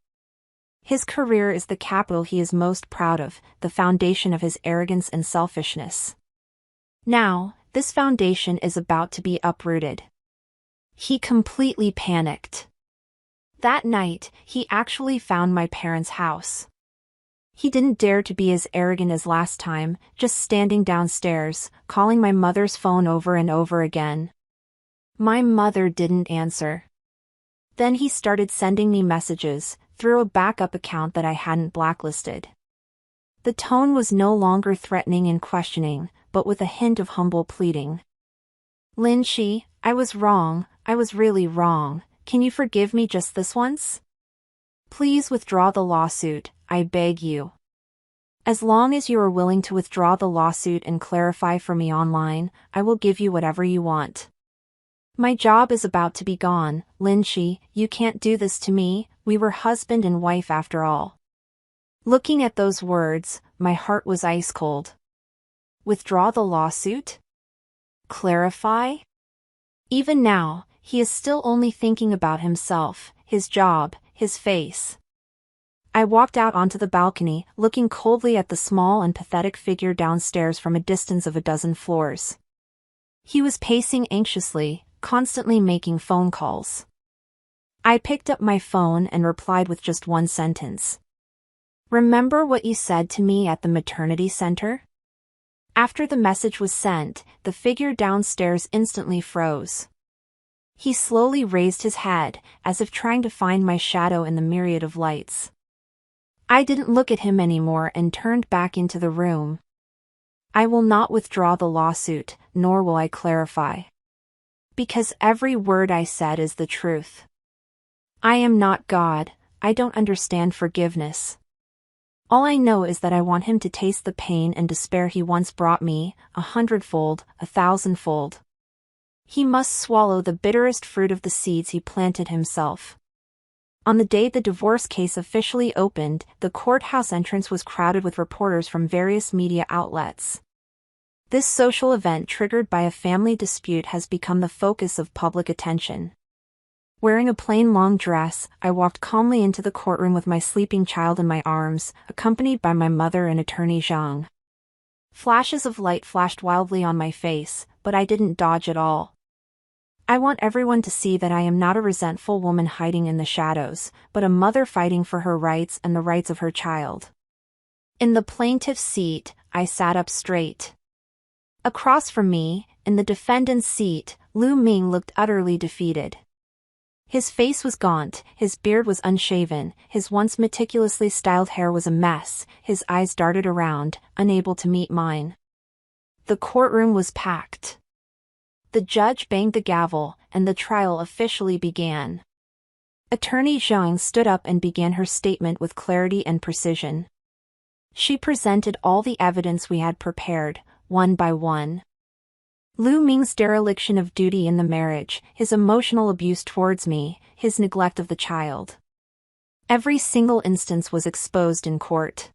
His career is the capital he is most proud of, the foundation of his arrogance and selfishness. Now, this foundation is about to be uprooted. He completely panicked. That night, he actually found my parents' house. He didn't dare to be as arrogant as last time, just standing downstairs, calling my mother's phone over and over again. My mother didn't answer. Then he started sending me messages, through a backup account that I hadn't blacklisted. The tone was no longer threatening and questioning, but with a hint of humble pleading. Lin Shi, I was wrong, I was really wrong. Can you forgive me just this once? Please withdraw the lawsuit, I beg you. As long as you are willing to withdraw the lawsuit and clarify for me online, I will give you whatever you want. My job is about to be gone, Lin Shi, you can't do this to me, we were husband and wife after all. Looking at those words, my heart was ice cold. Withdraw the lawsuit? Clarify? Even now, he is still only thinking about himself, his job, his face. I walked out onto the balcony, looking coldly at the small and pathetic figure downstairs from a distance of a dozen floors. He was pacing anxiously, constantly making phone calls. I picked up my phone and replied with just one sentence. Remember what you said to me at the maternity center? After the message was sent, the figure downstairs instantly froze. He slowly raised his head, as if trying to find my shadow in the myriad of lights. I didn't look at him anymore and turned back into the room. I will not withdraw the lawsuit, nor will I clarify. Because every word I said is the truth. I am not God, I don't understand forgiveness. All I know is that I want him to taste the pain and despair he once brought me, 100-fold, 1,000-fold. He must swallow the bitterest fruit of the seeds he planted himself. On the day the divorce case officially opened, the courthouse entrance was crowded with reporters from various media outlets. This social event triggered by a family dispute has become the focus of public attention. Wearing a plain long dress, I walked calmly into the courtroom with my sleeping child in my arms, accompanied by my mother and attorney Zhang. Flashes of light flashed wildly on my face, but I didn't dodge at all. I want everyone to see that I am not a resentful woman hiding in the shadows, but a mother fighting for her rights and the rights of her child. In the plaintiff's seat, I sat up straight. Across from me, in the defendant's seat, Lu Ming looked utterly defeated. His face was gaunt, his beard was unshaven, his once meticulously styled hair was a mess, his eyes darted around, unable to meet mine. The courtroom was packed. The judge banged the gavel, and the trial officially began. Attorney Zhang stood up and began her statement with clarity and precision. She presented all the evidence we had prepared, one by one. Lu Ming's dereliction of duty in the marriage, his emotional abuse towards me, his neglect of the child. Every single instance was exposed in court.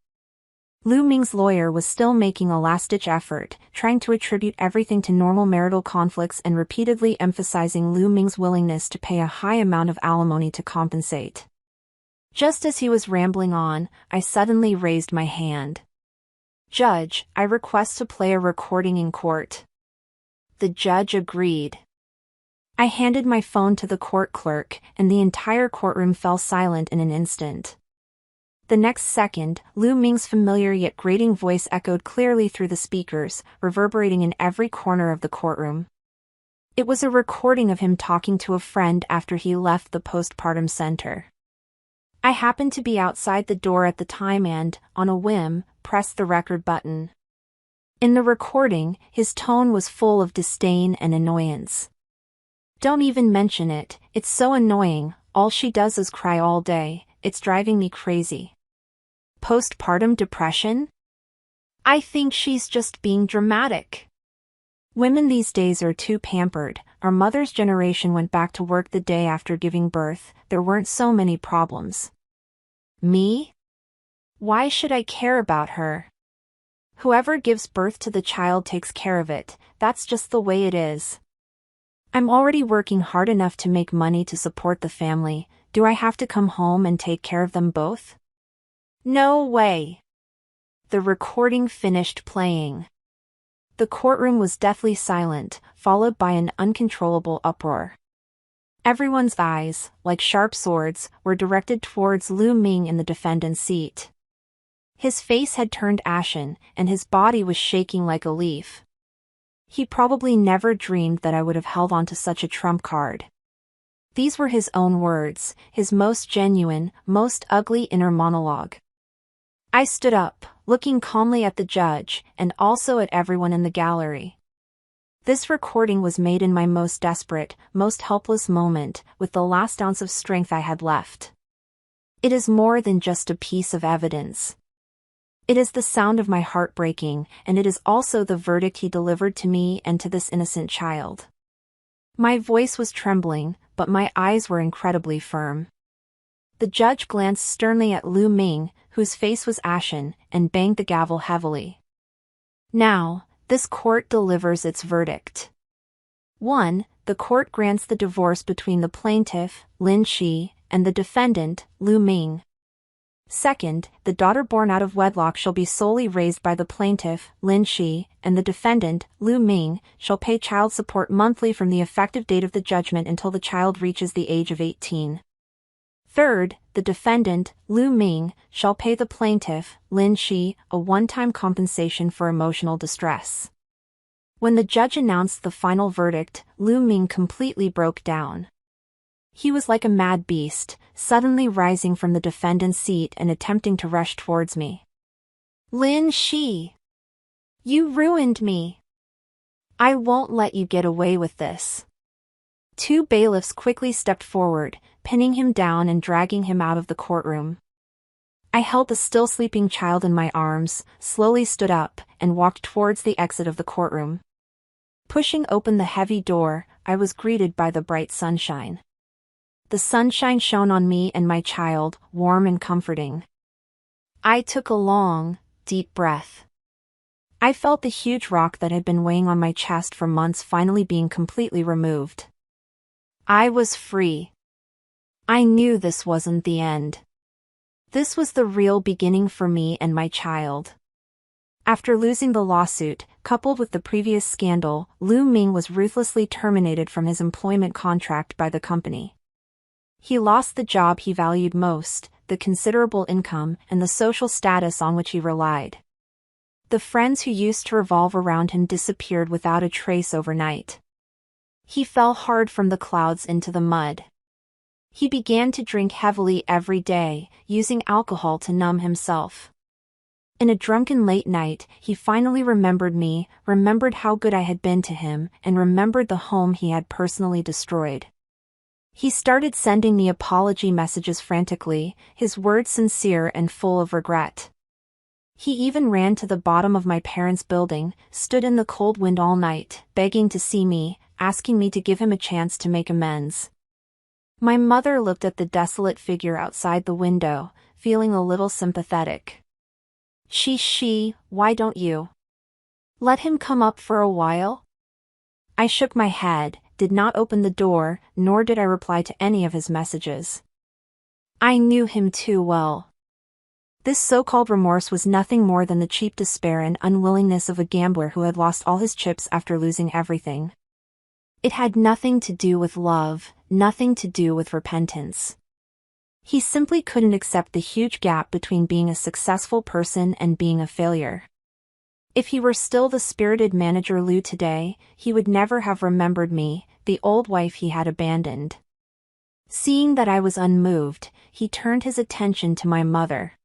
Lu Ming's lawyer was still making a last-ditch effort, trying to attribute everything to normal marital conflicts and repeatedly emphasizing Lu Ming's willingness to pay a high amount of alimony to compensate. Just as he was rambling on, I suddenly raised my hand. Judge, I request to play a recording in court. The judge agreed. I handed my phone to the court clerk, and the entire courtroom fell silent in an instant. The next second, Lu Ming's familiar yet grating voice echoed clearly through the speakers, reverberating in every corner of the courtroom. It was a recording of him talking to a friend after he left the postpartum center. I happened to be outside the door at the time and, on a whim, pressed the record button. In the recording, his tone was full of disdain and annoyance. "Don't even mention it, it's so annoying, all she does is cry all day, it's driving me crazy. Postpartum depression? I think she's just being dramatic. Women these days are too pampered. Our mother's generation went back to work the day after giving birth, there weren't so many problems. Me? Why should I care about her? Whoever gives birth to the child takes care of it, that's just the way it is. I'm already working hard enough to make money to support the family, do I have to come home and take care of them both? No way." The recording finished playing. The courtroom was deathly silent, followed by an uncontrollable uproar. Everyone's eyes, like sharp swords, were directed towards Lu Ming in the defendant's seat. His face had turned ashen, and his body was shaking like a leaf. He probably never dreamed that I would have held on to such a trump card. These were his own words, his most genuine, most ugly inner monologue. I stood up, looking calmly at the judge, and also at everyone in the gallery. This recording was made in my most desperate, most helpless moment, with the last ounce of strength I had left. It is more than just a piece of evidence. It is the sound of my heart breaking, and it is also the verdict he delivered to me and to this innocent child. My voice was trembling, but my eyes were incredibly firm. The judge glanced sternly at Lu Ming, whose face was ashen, and banged the gavel heavily. Now, this court delivers its verdict. 1. The court grants the divorce between the plaintiff, Lin Shi, and the defendant, Lu Ming. 2. The daughter born out of wedlock shall be solely raised by the plaintiff, Lin Shi, and the defendant, Lu Ming, shall pay child support monthly from the effective date of the judgment until the child reaches the age of 18. 3. The defendant, Lu Ming, shall pay the plaintiff, Lin Shi, a one-time compensation for emotional distress. When the judge announced the final verdict, Lu Ming completely broke down. He was like a mad beast, suddenly rising from the defendant's seat and attempting to rush towards me. "Lin Shi! You ruined me! I won't let you get away with this." 2 bailiffs quickly stepped forward, pinning him down and dragging him out of the courtroom. I held the still sleeping child in my arms, slowly stood up, and walked towards the exit of the courtroom. Pushing open the heavy door, I was greeted by the bright sunshine. The sunshine shone on me and my child, warm and comforting. I took a long, deep breath. I felt the huge rock that had been weighing on my chest for months finally being completely removed. I was free. I knew this wasn't the end. This was the real beginning for me and my child. After losing the lawsuit, coupled with the previous scandal, Lu Ming was ruthlessly terminated from his employment contract by the company. He lost the job he valued most, the considerable income, and the social status on which he relied. The friends who used to revolve around him disappeared without a trace overnight. He fell hard from the clouds into the mud. He began to drink heavily every day, using alcohol to numb himself. In a drunken late night, he finally remembered me, remembered how good I had been to him, and remembered the home he had personally destroyed. He started sending me apology messages frantically, his words sincere and full of regret. He even ran to the bottom of my parents' building, stood in the cold wind all night, begging to see me, asking me to give him a chance to make amends. My mother looked at the desolate figure outside the window, feeling a little sympathetic. She, why don't you let him come up for a while?" I shook my head, did not open the door, nor did I reply to any of his messages. I knew him too well. This so-called remorse was nothing more than the cheap despair and unwillingness of a gambler who had lost all his chips after losing everything. It had nothing to do with love, nothing to do with repentance. He simply couldn't accept the huge gap between being a successful person and being a failure. If he were still the spirited manager Lou today, he would never have remembered me, the old wife he had abandoned. Seeing that I was unmoved, he turned his attention to my mother.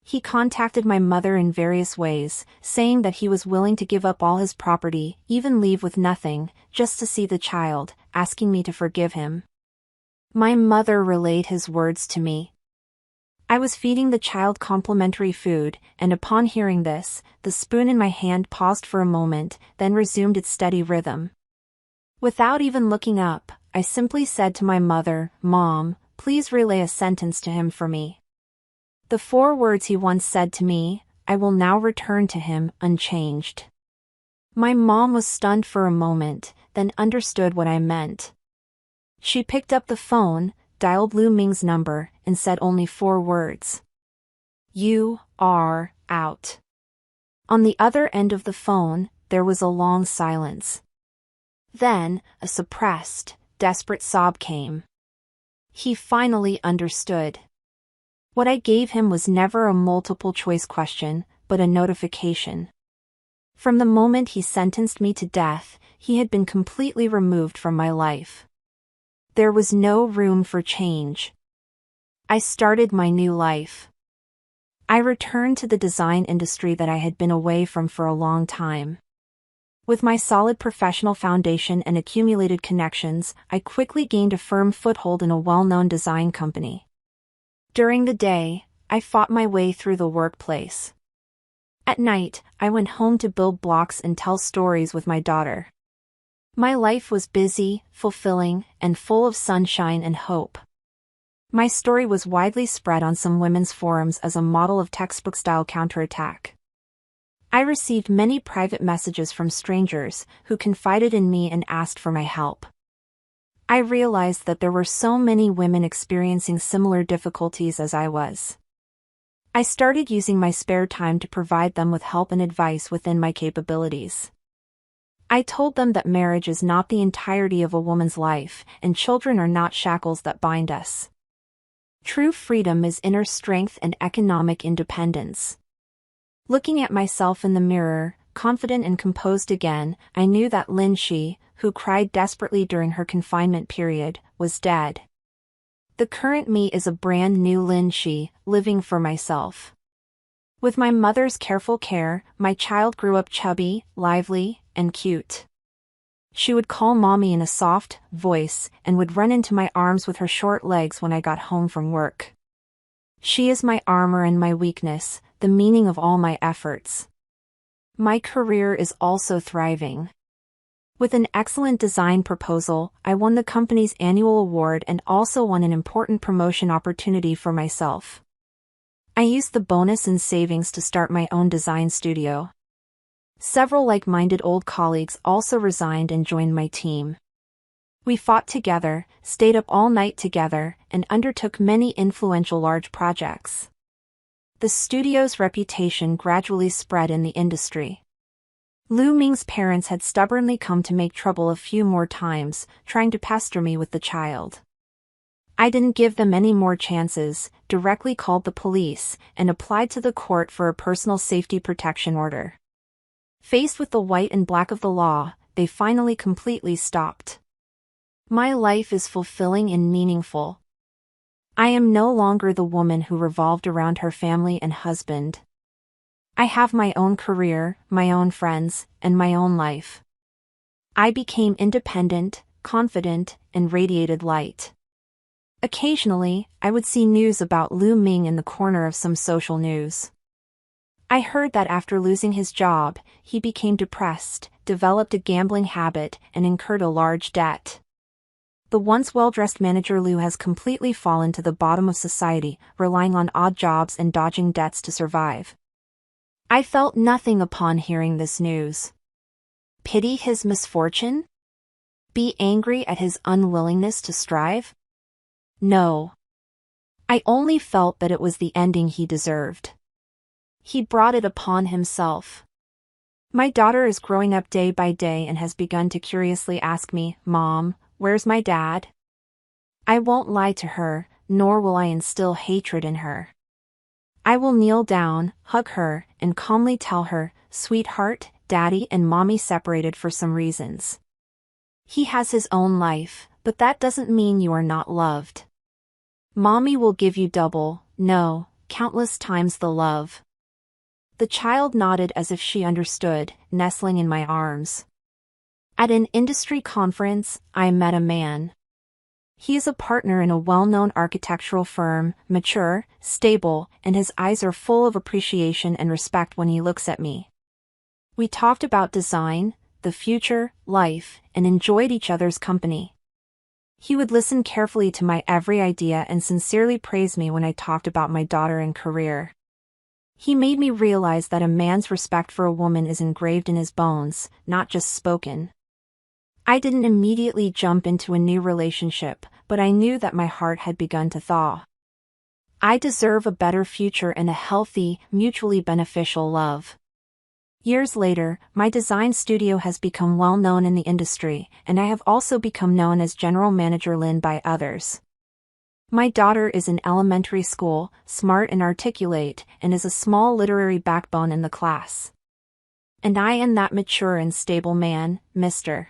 He contacted my mother in various ways, saying that he was willing to give up all his property, even leave with nothing, just to see the child, asking me to forgive him. My mother relayed his words to me. I was feeding the child complimentary food, and upon hearing this, the spoon in my hand paused for a moment, then resumed its steady rhythm. Without even looking up, I simply said to my mother, "Mom, please relay a sentence to him for me." The 4 words he once said to me, I will now return to him, unchanged. My mom was stunned for a moment, then understood what I meant. She picked up the phone, dialed Lu Ming's number, and said only 4 words. "You are out." On the other end of the phone, there was a long silence. Then, a suppressed, desperate sob came. He finally understood. What I gave him was never a multiple-choice question, but a notification. From the moment he sentenced me to death, he had been completely removed from my life. There was no room for change. I started my new life. I returned to the design industry that I had been away from for a long time. With my solid professional foundation and accumulated connections, I quickly gained a firm foothold in a well-known design company. During the day, I fought my way through the workplace. At night, I went home to build blocks and tell stories with my daughter. My life was busy, fulfilling, and full of sunshine and hope. My story was widely spread on some women's forums as a model of textbook-style counterattack. I received many private messages from strangers who confided in me and asked for my help. I realized that there were so many women experiencing similar difficulties as I was. I started using my spare time to provide them with help and advice within my capabilities. I told them that marriage is not the entirety of a woman's life, and children are not shackles that bind us. True freedom is inner strength and economic independence. Looking at myself in the mirror, confident and composed again, I knew that Lin Shi, who cried desperately during her confinement period, was dead. The current me is a brand new Lin Shi, living for myself. With my mother's careful care, my child grew up chubby, lively, and cute. She would call mommy in a soft voice and would run into my arms with her short legs when I got home from work. She is my armor and my weakness, the meaning of all my efforts. My career is also thriving. With an excellent design proposal, I won the company's annual award and also won an important promotion opportunity for myself. I used the bonus and savings to start my own design studio. Several like-minded old colleagues also resigned and joined my team. We fought together, stayed up all night together, and undertook many influential large projects. The studio's reputation gradually spread in the industry. Lu Ming's parents had stubbornly come to make trouble a few more times, trying to pester me with the child. I didn't give them any more chances, directly called the police, and applied to the court for a personal safety protection order. Faced with the white and black of the law, they finally completely stopped. My life is fulfilling and meaningful. I am no longer the woman who revolved around her family and husband. I have my own career, my own friends, and my own life. I became independent, confident, and radiated light. Occasionally, I would see news about Lu Ming in the corner of some social news. I heard that after losing his job, he became depressed, developed a gambling habit, and incurred a large debt. The once well-dressed manager Lu has completely fallen to the bottom of society, relying on odd jobs and dodging debts to survive. I felt nothing upon hearing this news. Pity his misfortune? Be angry at his unwillingness to strive? No. I only felt that it was the ending he deserved. He brought it upon himself. My daughter is growing up day by day and has begun to curiously ask me, "Mom, where's my dad?" I won't lie to her, nor will I instill hatred in her. I will kneel down, hug her, and calmly tell her, "Sweetheart, Daddy and Mommy separated for some reasons. He has his own life, but that doesn't mean you are not loved. Mommy will give you double, no, countless times the love." The child nodded as if she understood, nestling in my arms. At an industry conference, I met a man. He is a partner in a well-known architectural firm, mature, stable, and his eyes are full of appreciation and respect when he looks at me. We talked about design, the future, life, and enjoyed each other's company. He would listen carefully to my every idea and sincerely praise me when I talked about my daughter and career. He made me realize that a man's respect for a woman is engraved in his bones, not just spoken. I didn't immediately jump into a new relationship, but I knew that my heart had begun to thaw. I deserve a better future and a healthy, mutually beneficial love. Years later, my design studio has become well known in the industry, and I have also become known as General Manager Lynn by others. My daughter is in elementary school, smart and articulate, and is a small literary backbone in the class. And I and that mature and stable man, Mr.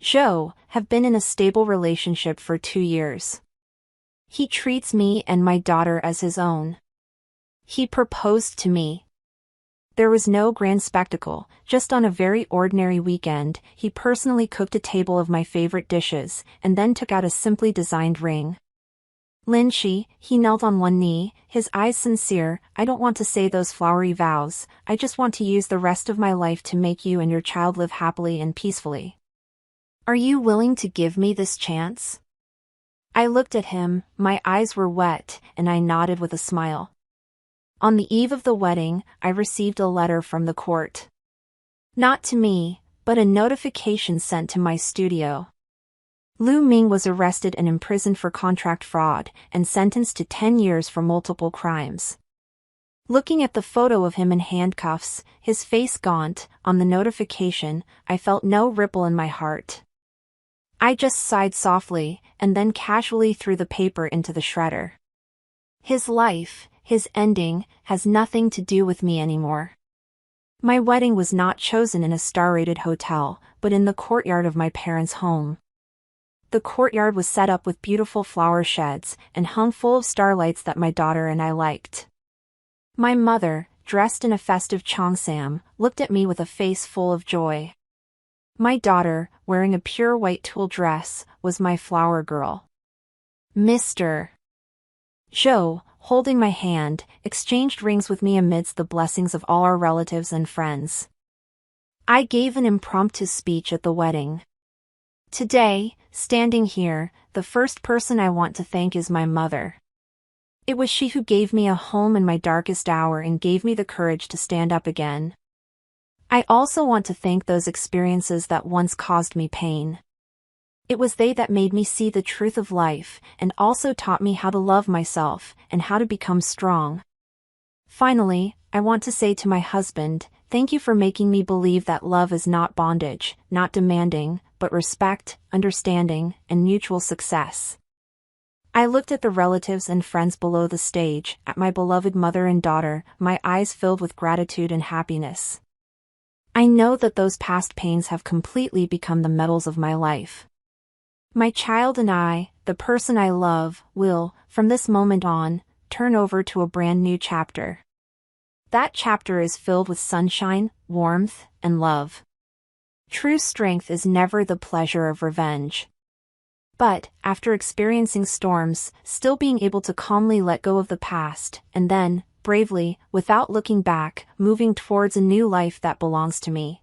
Joe, have been in a stable relationship for 2 years. He treats me and my daughter as his own. He proposed to me. There was no grand spectacle, just on a very ordinary weekend, he personally cooked a table of my favorite dishes, and then took out a simply designed ring. Lynchie, he knelt on one knee, his eyes sincere, "I don't want to say those flowery vows, I just want to use the rest of my life to make you and your child live happily and peacefully. Are you willing to give me this chance?" I looked at him, my eyes were wet, and I nodded with a smile. On the eve of the wedding, I received a letter from the court. Not to me, but a notification sent to my studio. Lu Ming was arrested and imprisoned for contract fraud, and sentenced to 10 years for multiple crimes. Looking at the photo of him in handcuffs, his face gaunt, on the notification, I felt no ripple in my heart. I just sighed softly, and then casually threw the paper into the shredder. His life, his ending, has nothing to do with me anymore. My wedding was not chosen in a star-rated hotel, but in the courtyard of my parents' home. The courtyard was set up with beautiful flower sheds, and hung full of starlights that my daughter and I liked. My mother, dressed in a festive cheongsam, looked at me with a face full of joy. My daughter, wearing a pure white tulle dress, was my flower girl. Mr. Joe, holding my hand, exchanged rings with me amidst the blessings of all our relatives and friends. I gave an impromptu speech at the wedding. Today, standing here, the first person I want to thank is my mother. It was she who gave me a home in my darkest hour and gave me the courage to stand up again. I also want to thank those experiences that once caused me pain. It was they that made me see the truth of life, and also taught me how to love myself, and how to become strong. Finally, I want to say to my husband, thank you for making me believe that love is not bondage, not demanding, but respect, understanding, and mutual success. I looked at the relatives and friends below the stage, at my beloved mother and daughter, my eyes filled with gratitude and happiness. I know that those past pains have completely become the medals of my life. My child and I, the person I love, will, from this moment on, turn over to a brand new chapter. That chapter is filled with sunshine, warmth, and love. True strength is never the pleasure of revenge. But, after experiencing storms, still being able to calmly let go of the past, and then, bravely, without looking back, moving towards a new life that belongs to me.